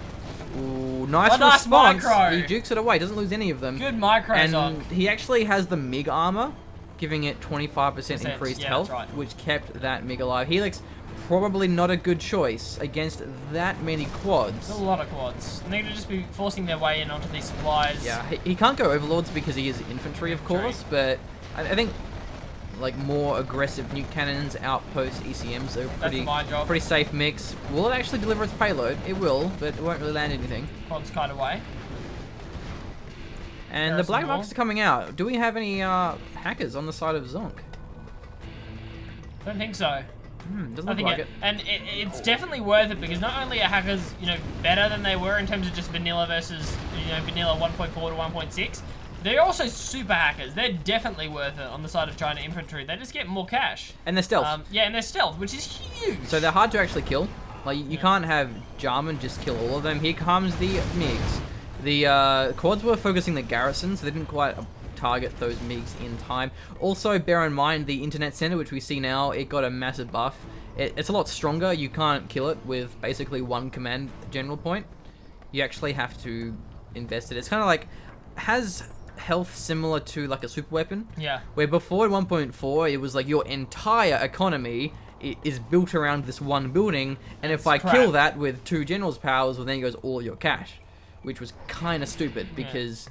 Ooh, nice response. Micro. He jukes it away. Doesn't lose any of them. Good micro, And Zonk. he actually has the MiG armor, giving it 25% increased health, right. which kept that MiG alive. Helix, probably not a good choice against that many quads. There's a lot of quads. And they're going to just be forcing their way in onto these supplies. Yeah, he can't go Overlords because he is infantry, of course, but I think like more aggressive nuke cannons, outposts, ECMs are pretty safe mix. Will it actually deliver its payload? It will, but it won't really land anything. Quads kite away. And the black box is coming out. Do we have any hackers on the side of Zonk? Don't think so. Doesn't look like it. And it's definitely worth it because not only are hackers, better than they were in terms of just vanilla versus, vanilla 1.4 to 1.6, they're also super hackers. They're definitely worth it on the side of China infantry. They just get more cash. And they're stealth. Yeah, and they're stealth, which is huge. So they're hard to actually kill. Like, you can't have Jarman just kill all of them. Here comes the MiGs. The quads were focusing the garrison, so they didn't quite target those MiGs in time. Also, bear in mind the internet center, which we see now, it got a massive buff. It's a lot stronger. You can't kill it with basically one command general point. You actually have to invest it. It's kind of like, has health similar to like a super weapon. Yeah. Where before in 1.4, it was like your entire economy is built around this one building, and if I kill that with 2 generals powers, well then it goes all your cash, which was kind of stupid because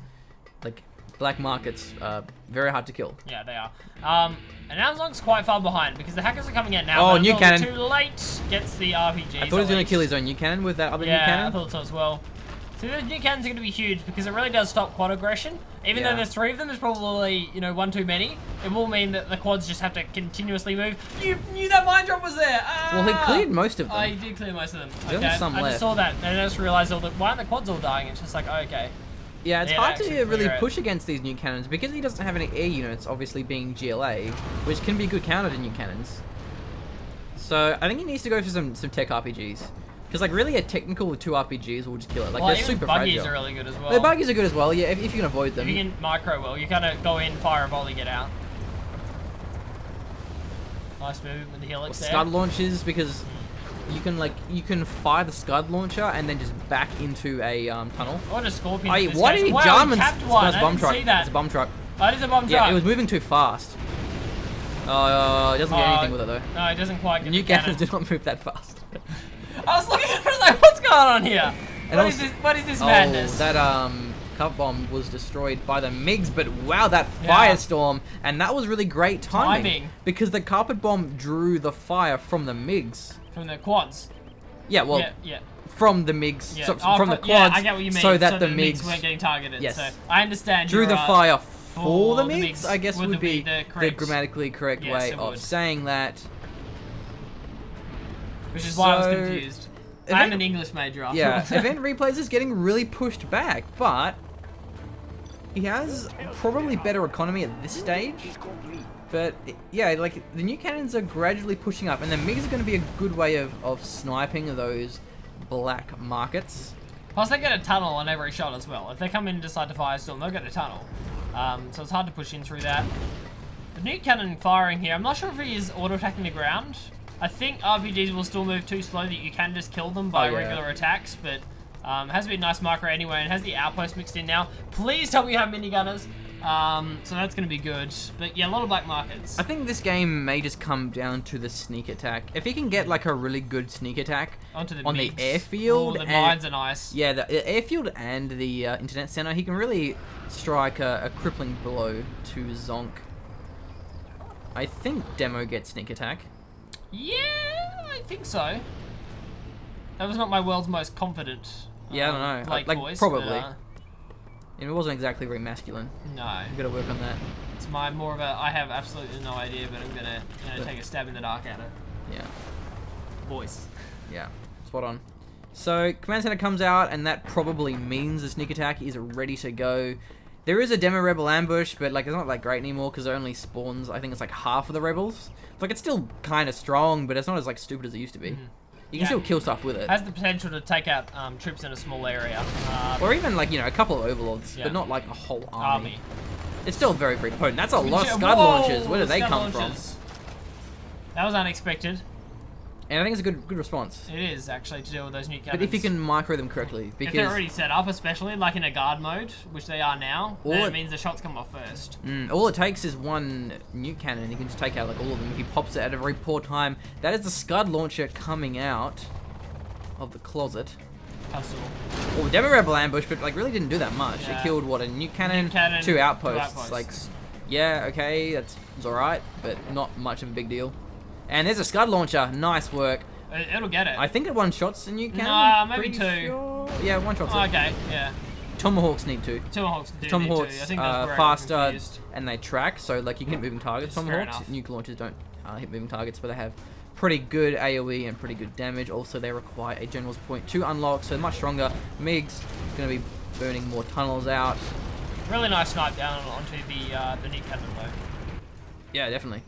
like black markets are very hard to kill. Yeah, they are. And now Zonk's quite far behind because the hackers are coming in now. Oh, new cannon. Too late. Gets the RPGs. I thought he was going to kill his own new cannon with that other new cannon. Yeah, I thought so as well. So those new cannons are going to be huge because it really does stop quad aggression. Even though there's 3 of them, there's probably, you know, 1 too many. It will mean that the quads just have to continuously move. You knew that mine drop was there! Well, he cleared most of them. Oh, he did clear most of them. There's only some left. I just saw that and I just realised, why aren't the quads all dying? It's just like, oh, okay. Yeah, it's hard to really push against these new cannons because he doesn't have any air units, obviously being GLA, which can be a good counter to new cannons. So I think he needs to go for some tech RPGs. Because like really a technical 2 RPGs will just kill it. Like they're super fragile. Buggies are really good as well. The buggies are good as well, yeah, if you can avoid them. If you can micro well, you kind of go in, fire a volley, get out. Nice move with the helix there. Scud launches, because you can fire the Scud launcher and then just back into a tunnel. What a scorpion! Oh, why did he jump? It's a bomb truck. See that. It's a bomb truck. Oh, it is a bomb truck. Yeah, it was moving too fast. Oh, it doesn't get anything with it though. No, it doesn't quite get New cannons do not move that fast. I was looking at it, like, what's going on here? What is this madness? That carpet bomb was destroyed by the MiGs, but wow, that firestorm, and that was really great timing. Because the carpet bomb drew the fire from the MiGs. From the quads. Yeah, well, from the MiGs, yeah. from the quads. Yeah, I get what you mean. So that the MiGs weren't getting targeted. Yes. So I understand. Drew the fire for the MiGs, MiGs, I guess would be the grammatically correct way of would. saying that. Which is why I was confused. I'm an English major after all. Event Replays is getting really pushed back, but he has probably better economy at this stage. But yeah, like the new cannons are gradually pushing up, and the MiGs are going to be a good way of sniping those black markets. Plus they get a tunnel on every shot as well. If they come in and decide to firestorm, they'll get a tunnel. So it's hard to push in through that. The new cannon firing here, I'm not sure if he is auto-attacking the ground. I think RPGs will still move too slow that you can just kill them by regular attacks, but it has been a nice marker anyway, and has the outpost mixed in now. Please tell me you have minigunners. So that's going to be good. But yeah, a lot of black markets. I think this game may just come down to the sneak attack. If he can get like a really good sneak attack on the airfield, the mines are nice. Yeah, the airfield and the internet center, he can really strike a crippling blow to Zonk. I think Demo gets sneak attack. Yeah, I think so. That was not my world's most confident. Yeah, I don't know. Like voice, probably. But, it wasn't exactly very masculine. No. You've got to work on that. It's more of a, I have absolutely no idea, but I'm gonna take a stab in the dark at it. Yeah. Voice. Yeah, spot on. So, Command Center comes out, and that probably means the sneak attack is ready to go. There is a Demo Rebel ambush, but like it's not that great anymore because it only spawns, I think it's like half of the rebels. Like it's still kind of strong, but it's not as like stupid as it used to be. You can still kill stuff with it. Has the potential to take out troops in a small area. Or even like, you know, a couple of overlords, but not like a whole army. It's still very, very potent. That's a lot of Scud launchers. Where did they come from? That was unexpected. And I think it's a good response. It is, actually, to deal with those new cannons. But if you can micro them correctly, because... If they're already set up, especially, like in a guard mode, which they are now, then it means the shots come off first. All it takes is one nuke cannon, and you can just take out like all of them. If he pops it at a very poor time, that is the Scud launcher coming out of the closet. Well, Demo Rebel ambush, but like really didn't do that much. It killed, what, a nuke cannon, 2 outposts. Like, yeah, okay, that's alright, but not much of a big deal. And there's a Scud launcher. Nice work. It'll get it. I think it one-shots the nuke cannon. Nah, maybe 2. Sure. Yeah, one-shots it. Okay, yeah. Tomahawks need 2. Tomahawks do Tomahawks need 2. I think that's faster and they track, so like you can hit moving targets. Tomahawks, enough. nuke launchers don't hit moving targets, but they have pretty good AoE and pretty good damage. Also, they require a General's Point to unlock, so much stronger. MiG's going to be burning more tunnels out. Really nice snipe down onto the nuke cannon though. Yeah, definitely.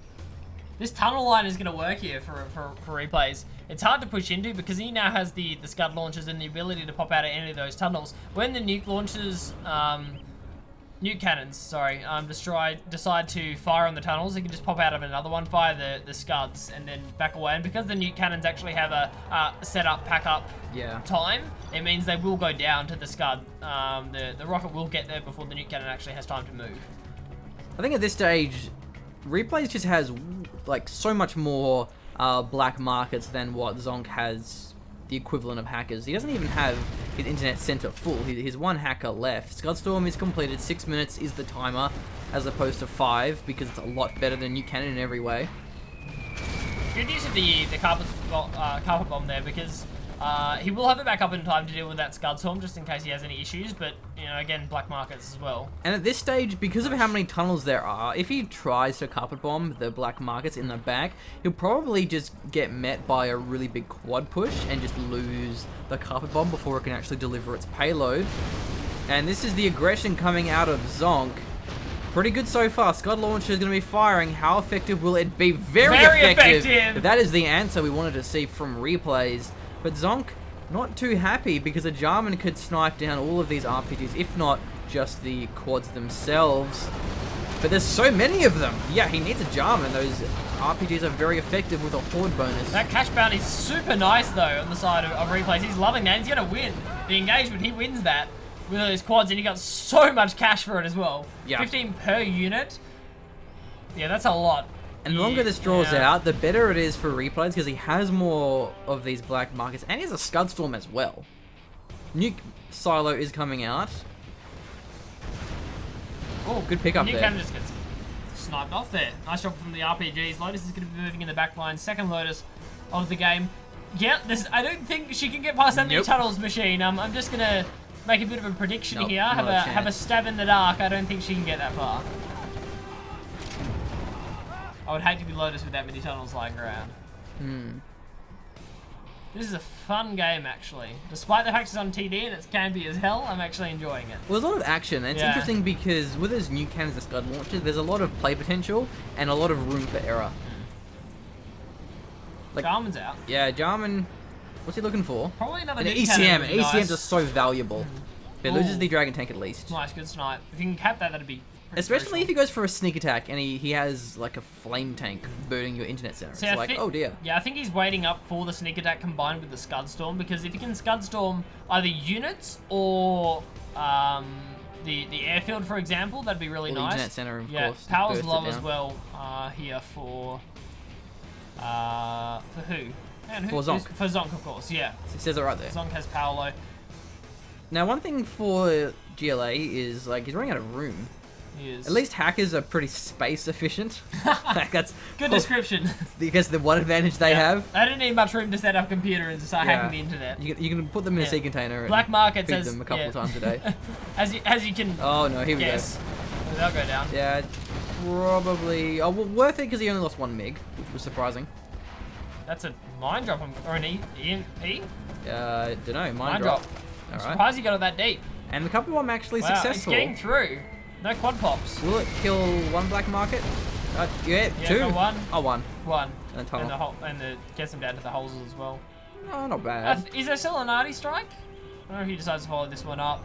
This tunnel line is going to work here for replays. It's hard to push into because he now has the Scud launchers and the ability to pop out of any of those tunnels. When the nuke launchers, nuke cannons, sorry, decide to fire on the tunnels, he can just pop out of another one, fire the Scuds, and then back away. And because the nuke cannons actually have a set up, pack up time, it means they will go down to the Scud. The rocket will get there before the nuke cannon actually has time to move. I think at this stage, Replays just has like so much more black markets than what Zonk has the equivalent of hackers. He doesn't even have his internet center full. He's one hacker left. Scudstorm is completed. 6 minutes is the timer, as opposed to 5, because it's a lot better than Nuke Cannon in every way. Good use of the carpet bomb there, because he will have it back up in time to deal with that Scudstorm, just in case he has any issues, but, you know, again, black markets as well. And at this stage, because of how many tunnels there are, if he tries to carpet bomb the black markets in the back, he'll probably just get met by a really big quad push and just lose the carpet bomb before it can actually deliver its payload. And this is the aggression coming out of Zonk. Pretty good so far. Scud launcher is going to be firing. How effective will it be? Very effective! That is the answer we wanted to see from Replays. But Zonk, not too happy because a Jarman could snipe down all of these RPGs, if not just the quads themselves. But there's so many of them. Yeah, he needs a Jarman. Those RPGs are very effective with a horde bonus. That cash bounty is super nice, though, on the side of Replays. He's loving that. He's going to win. The engagement, he wins that with those quads, and he got so much cash for it as well. Yeah. 15 per unit. Yeah, that's a lot. And the longer this draws out, the better it is for Replays, because he has more of these black markets, and he has a Scudstorm as well. Nuke Silo is coming out. Oh, good pickup there. Nuke Cannon just gets sniped off there. Nice job from the RPGs. Lotus is going to be moving in the back line. Second Lotus of the game. Yeah, I don't think she can get past that many tunnels, Machine. I'm just going to make a bit of a prediction here. Have a stab in the dark. I don't think she can get that far. I would hate to be Lotus with that many tunnels lying around. This is a fun game, actually. Despite the fact it's on TD and it's campy as hell, I'm actually enjoying it. Well, there's a lot of action, and it's interesting because with those new cannons and Scud launchers, there's a lot of play potential and a lot of room for error. Like, Jarman's out. Yeah, Jarman, what's he looking for? Probably another ECM. Really ECMs nice. are so valuable. But it loses the Dragon Tank at least. Nice, good snipe. If you can cap that, that'd be especially if he goes for a sneak attack and he has like a flame tank burning your internet center. So it's like, oh dear. Yeah, I think he's waiting up for the sneak attack combined with the Scudstorm, because if he can Scudstorm either units or the airfield, for example, that'd be really nice. Internet center, of course. Power's low as well here for who? Man, for Zonk. For Zonk, of course, yeah. It says it right there. Zonk has power low. Now, one thing for GLA is, like, he's running out of room. He is. At least hackers are pretty space efficient. Like, that's good description. Because the one advantage they have. They don't need much room to set up a computer and to start hacking the internet. You can put them in a C container black markets and feed them a couple of times a day. as you can Oh no, here we go. They'll go down. Yeah, probably. Oh, well, worth it because he only lost 1 MiG, which was surprising. That's a mine drop or an EMP? Don't know. Mine drop. I'm surprised he got it that deep. And the couple of them actually successful. It's getting through. No quad pops. Will it kill one black market? Yeah, 2. No, 1. Oh, 1. 1. And a tunnel. And gets him down to the holes as well. No, not bad. Is there still an arty strike? I don't know if he decides to follow this one up.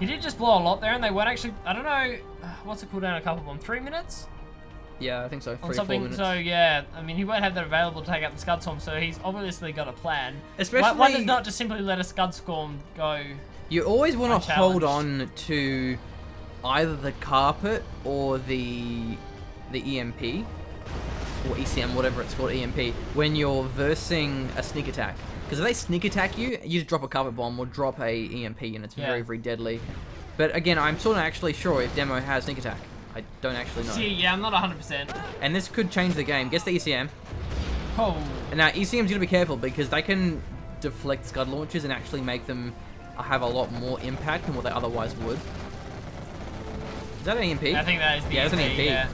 He did just blow a lot there, and they weren't actually. I don't know. What's the cooldown? A couple of them. 3 minutes? Yeah, I think so. 3 or 4 minutes. So yeah, I mean, he won't have that available to take out the Scudstorm, so he's obviously got a plan. Especially, why does not just simply let a Scudstorm go? You always want to hold on to either the carpet or the EMP or ECM, whatever it's called, EMP, when you're versing a sneak attack. Because if they sneak attack you, you just drop a carpet bomb or drop a EMP, and it's very, very deadly. But again, I'm still not actually sure if Demo has sneak attack. I don't actually know. See, yeah, I'm not 100%. And this could change the game. Gets the ECM. Oh. And now ECM's gonna be careful because they can deflect Scud launchers and actually make them have a lot more impact than what they otherwise would. Is that an EMP? I think that is the EMP. Yeah, it's an EMP. Yeah.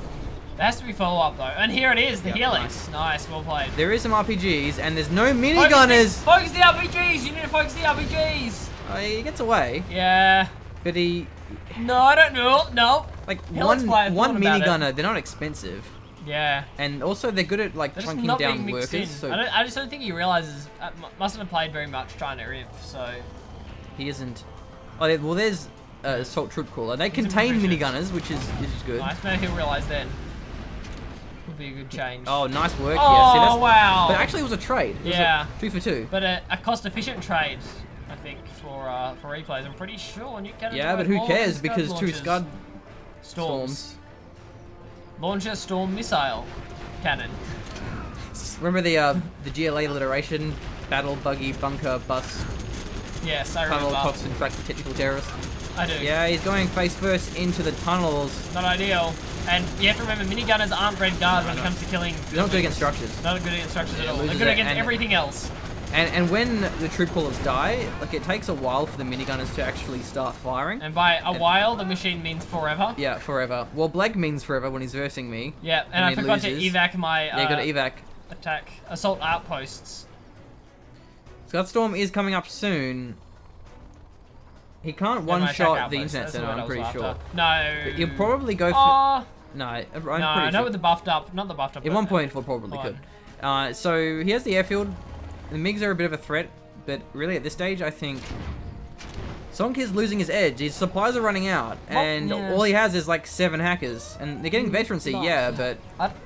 There has to be follow-up, though. And here it is, the Helix. Nice, well played. There is some RPGs, and there's no minigunners. Focus the RPGs! You need to focus the RPGs! Oh, he gets away. Yeah. But he... No, I don't know. No. Like, one minigunner, they're not expensive. Yeah. And also they're good at like They're just chunking not down being mixed workers. in. So I just don't think he realizes. Mustn't have played very much trying to rip, so. he isn't. Oh, well, there's assault troop crawler. They He's contain proficient. minigunners, which is good. Nice, maybe he'll realize then. Would be a good change. Oh, nice work. Oh, Yeah, see, that's, wow. But actually, it was a trade. It was Yeah. a 2 for 2. But a cost-efficient trade, I think, for replays. I'm pretty sure Nuke Cannons. Yeah, are but worth who more than cares? Scud Because 2 launchers. Scud Storms. Launcher Storm Missile Cannon. Remember the GLA alliteration? Battle, buggy, bunker, bus, Yes, I tunnel, remember. toxin, track, technical terrorist. I do. Yeah, he's going face first into the tunnels. Not ideal. And you have to remember, minigunners aren't red guard when it comes to killing. They're not good against structures. Not good against structures at all. They're loses good it, against and- everything else. And when the troop crawlers die, like it takes a while for the minigunners to actually start firing. And by a while, the machine means forever. Yeah, forever. Well, Blake means forever when he's versing me. Yeah, and I he forgot loses. to evac my Yeah, got to evac. attack assault outposts. Scudstorm is coming up soon. He can't Yeah, my attack one-shot the outposts, internet that's the center, word I I'm was pretty sure. after. No. But he'll probably go for... Oh, No, I'm no, pretty I know sure. with the buffed up, not the buffed up. At but- 1.4 probably Fine. could. So he has the airfield. The MiGs are a bit of a threat, but really at this stage, I think Zonk is losing his edge. His supplies are running out, and yeah. all he has is like 7 hackers, and they're getting veterancy, nice. yeah, but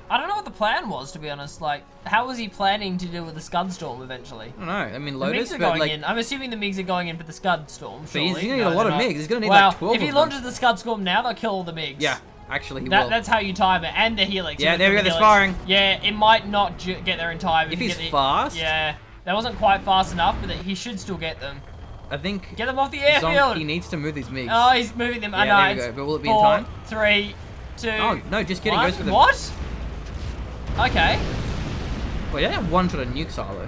I don't know what the plan was, to be honest. Like, how was he planning to deal with the Scud Storm eventually? I don't know. I mean, The Lotus, MiGs are but going like, in. I'm assuming the MiGs are going in for the Scud Storm. but Surely. he's gonna need No, a lot they're of not. MiGs. He's gonna need Well, like 12 if he of them. launches the Scud Storm now, they'll kill all the MiGs. Yeah, actually, he will. That's how you time it, and the helix. Yeah, You there we put go, the there's helix. firing. Yeah, it might not get there in time. If you he's get the- fast, Yeah, that wasn't quite fast enough, but he should still get them. I think Get them off the Zonk, airfield. he needs to move these MiGs. Oh, he's moving them. Yeah, I know. there we it's go. But will it be in 4, time? 3, 2. Oh, no, just kidding. 1. Goes for the... What? Okay. Well, yeah, one-shot a nuke silo.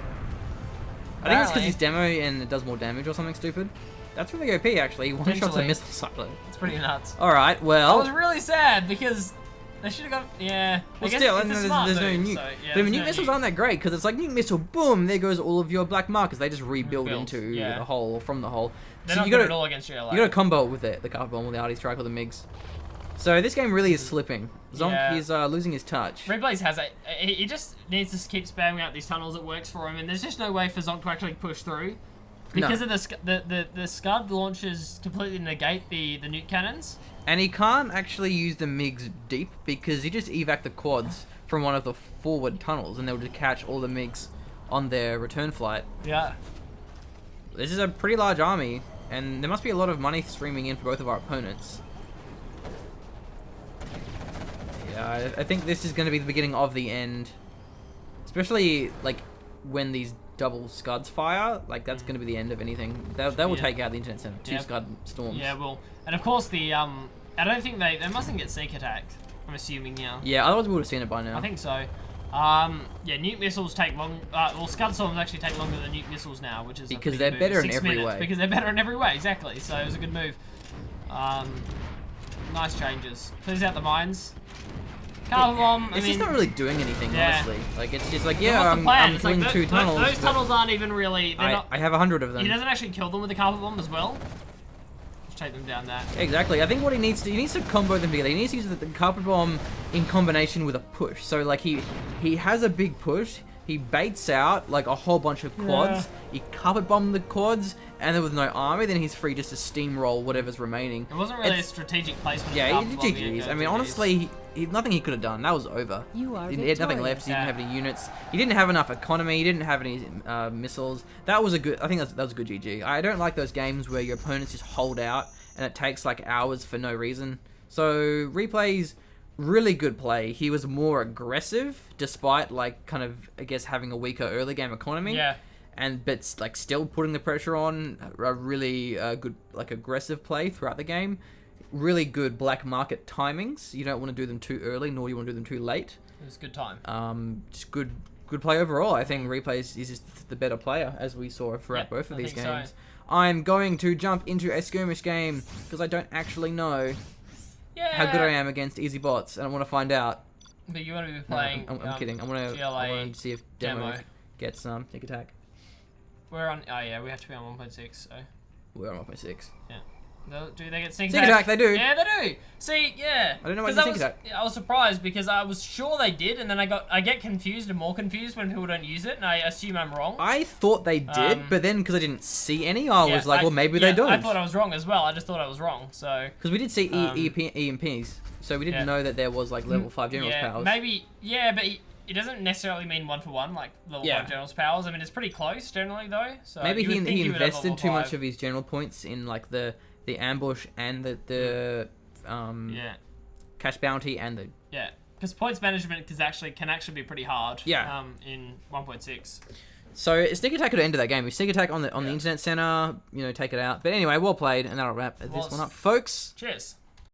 I think it's because Apparently. he's demo and it does more damage or something stupid. That's really OP, actually. One-shots a Potentially. missile silo. It's pretty nuts. Alright, I well... was really sad because they should have got. Yeah. Well, I guess still, it's a there's smart no move, nuke. so, yeah, but there's nuke no missiles nuke. aren't that great, because it's like nuke missile, boom, there goes all of your black markers. They just rebuild Rebuilt, into yeah. the hole, or from the hole. They're so not you good gotta, at all against GLA. you gotta combo it with it, the carpet bomb, or the arty strike, or the MiGs. So this game really is slipping. Zonk Yeah. is losing his touch. Reblaze has it. He just needs to keep spamming out these tunnels. It works for him, and there's just no way for Zonk to actually push through because No. of the Scud launches completely negate the nuke cannons. And he can't actually use the MiGs deep, because he just evac the quads from one of the forward tunnels, and they'll just catch all the MiGs on their return flight. Yeah. This is a pretty large army, and there must be a lot of money streaming in for both of our opponents. Yeah, I think this is going to be the beginning of the end. Especially, like, when these double Scuds fire, like, that's going to be the end of anything. They will Yeah. take out the internet center. 2 Yeah. Scud storms. Yeah. Well, and of course the I don't think they mustn't get sneak attacked. I'm assuming now. Yeah, otherwise we would have seen it by now. I think so. Yeah, nuke missiles take long. Well, Scud storms actually take longer than nuke missiles now, which is a Because pretty they're good move. better in 6 every minutes, way. Because they're better in every way, exactly. So it was a good move. Nice changes. Clears out the mines. Carpet bomb. I It's mean, just not really doing anything, Yeah. honestly. Like, it's just like, what's yeah, the I'm plan? It's like killing 2 tunnels. Those but tunnels aren't even really. They're not. I have 100 of them. He doesn't actually kill them with the carpet bomb as well. Just take them down that. Exactly. I think what he needs to combo them together. He needs to use the carpet bomb in combination with a push. So like he has a big push. He baits out like a whole bunch of quads. He carpet bomb the quads, and then with no army, then he's free just to steamroll whatever's remaining. It wasn't really It's- a strategic placement. Yeah, of he carpet did bomb, GG's. yeah, I mean, GG's. honestly, nothing he could have done. That was over. You are He had nothing left. He didn't Yeah. have any units. He didn't have enough economy. He didn't have any missiles. That was a good. I think that was a good GG. I don't like those games where your opponents just hold out and it takes like hours for no reason. So Replay's really good play. He was more aggressive despite like kind of I guess having a weaker early game economy. Yeah. But like still putting the pressure on. A really good like aggressive play throughout the game. Really good black market timings. You don't want to do them too early, nor do you want to do them too late. It was a good time. Just good play overall. I think Replay is just the better player, as we saw throughout Yep, both of I these think so. games. I'm going to jump into a skirmish game because I don't actually know Yeah. how good I am against easy bots, and I want to find out. But you want to be No, playing. I'm kidding. I want GLA to see if demo, demo. gets sneak attack. We're on. Oh yeah, we have to be on 1.6. So We're on 1.6. yeah. Do they get sneak attack? attack? They do. Yeah, they do. See, yeah. I don't know why they sneak attack. I was surprised because I was sure they did, and then I get confused and more confused when people don't use it, and I assume I'm wrong. I thought they did, but then because I didn't see any, I was like, well, maybe they don't. I thought I was wrong as well. I just thought I was wrong. So because we did see EMPs, so we didn't know that there was like level 5 generals powers. Maybe, but it doesn't necessarily mean 1-for-1 like level 5 generals powers. I mean, it's pretty close generally though. So maybe he invested too much of his general points in like the ambush and the cash bounty and the because points management can actually be pretty hard. In 1.6. So sneak attack could have ended that game. We sneak attack on the internet center, take it out. But anyway, well played, and that'll wrap this one up, folks. Cheers.